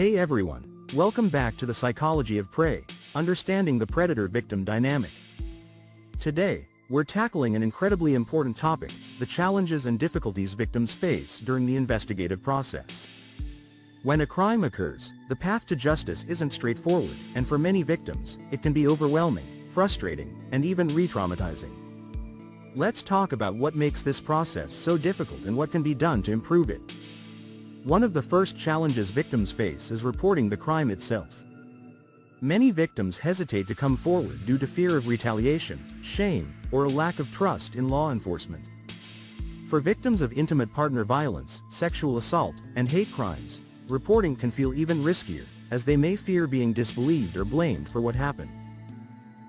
Hey everyone, welcome back to the Psychology of Prey, understanding the predator-victim dynamic. Today, we're tackling an incredibly important topic, the challenges and difficulties victims face during the investigative process. When a crime occurs, the path to justice isn't straightforward, and for many victims, it can be overwhelming, frustrating, and even re-traumatizing. Let's talk about what makes this process so difficult and what can be done to improve it. One of the first challenges victims face is reporting the crime itself. Many victims hesitate to come forward due to fear of retaliation, shame, or a lack of trust in law enforcement. For victims of intimate partner violence, sexual assault, and hate crimes, reporting can feel even riskier, as they may fear being disbelieved or blamed for what happened.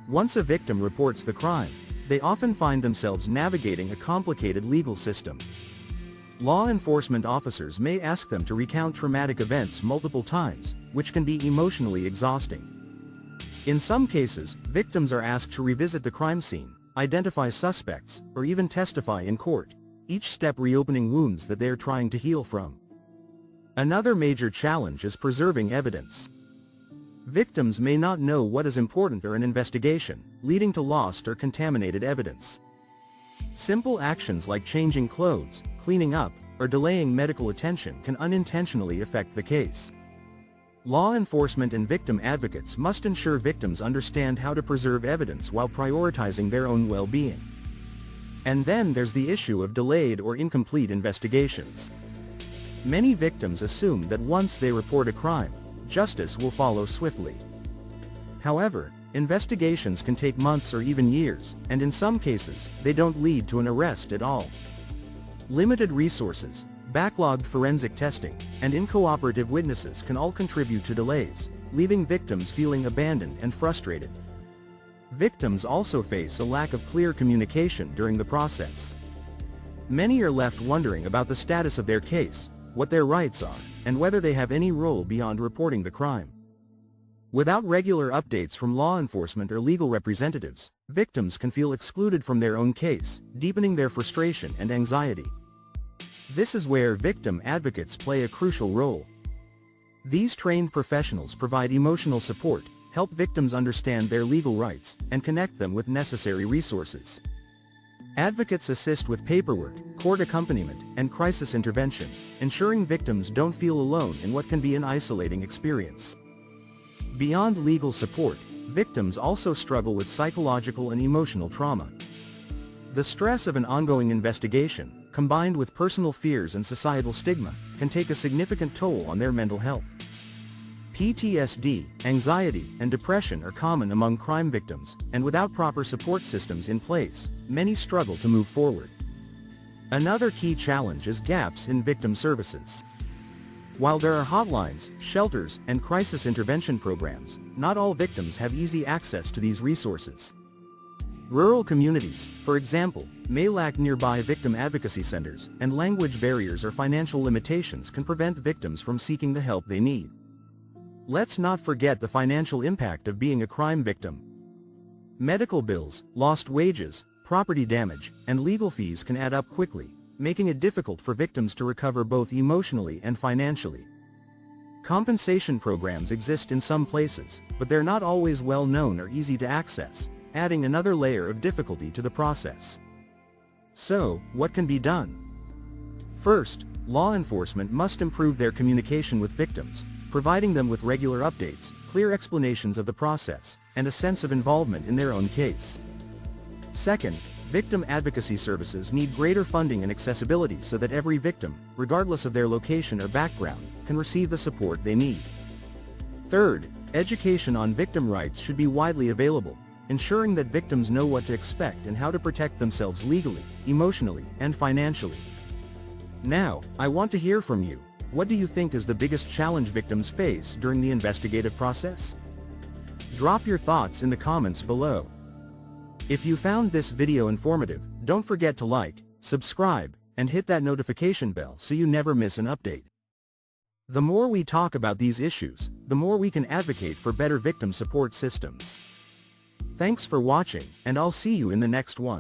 Once a victim reports the crime, they often find themselves navigating a complicated legal system. Law enforcement officers may ask them to recount traumatic events multiple times, which can be emotionally exhausting. In some cases, victims are asked to revisit the crime scene, identify suspects, or even testify in court, each step reopening wounds that they are trying to heal from. Another major challenge is preserving evidence. Victims may not know what is important in an investigation, leading to lost or contaminated evidence. Simple actions like changing clothes, cleaning up, or delaying medical attention can unintentionally affect the case. Law enforcement and victim advocates must ensure victims understand how to preserve evidence while prioritizing their own well-being. And then there's the issue of delayed or incomplete investigations. Many victims assume that once they report a crime, justice will follow swiftly. However, investigations can take months or even years, and in some cases, they don't lead to an arrest at all. Limited resources, backlogged forensic testing, and incooperative witnesses can all contribute to delays, leaving victims feeling abandoned and frustrated. Victims also face a lack of clear communication during the process. Many are left wondering about the status of their case, what their rights are, and whether they have any role beyond reporting the crime. Without regular updates from law enforcement or legal representatives, victims can feel excluded from their own case, deepening their frustration and anxiety. This is where victim advocates play a crucial role. These trained professionals provide emotional support, help victims understand their legal rights, and connect them with necessary resources. Advocates assist with paperwork, court accompaniment, and crisis intervention, ensuring victims don't feel alone in what can be an isolating experience. Beyond legal support, victims also struggle with psychological and emotional trauma. The stress of an ongoing investigation, combined with personal fears and societal stigma, can take a significant toll on their mental health. PTSD, anxiety, and depression are common among crime victims, and without proper support systems in place, many struggle to move forward. Another key challenge is gaps in victim services. While there are hotlines, shelters, and crisis intervention programs, not all victims have easy access to these resources. Rural communities, for example, may lack nearby victim advocacy centers, and language barriers or financial limitations can prevent victims from seeking the help they need. Let's not forget the financial impact of being a crime victim. Medical bills, lost wages, property damage, and legal fees can add up quickly, making it difficult for victims to recover both emotionally and financially. Compensation programs exist in some places, but they're not always well known or easy to access, adding another layer of difficulty to the process. So, what can be done? First, law enforcement must improve their communication with victims, providing them with regular updates, clear explanations of the process, and a sense of involvement in their own case. Second, victim advocacy services need greater funding and accessibility so that every victim, regardless of their location or background, can receive the support they need. Third, education on victim rights should be widely available, ensuring that victims know what to expect and how to protect themselves legally, emotionally, and financially. Now, I want to hear from you. What do you think is the biggest challenge victims face during the investigative process? Drop your thoughts in the comments below. If you found this video informative, don't forget to like, subscribe, and hit that notification bell so you never miss an update. The more we talk about these issues, the more we can advocate for better victim support systems. Thanks for watching, and I'll see you in the next one.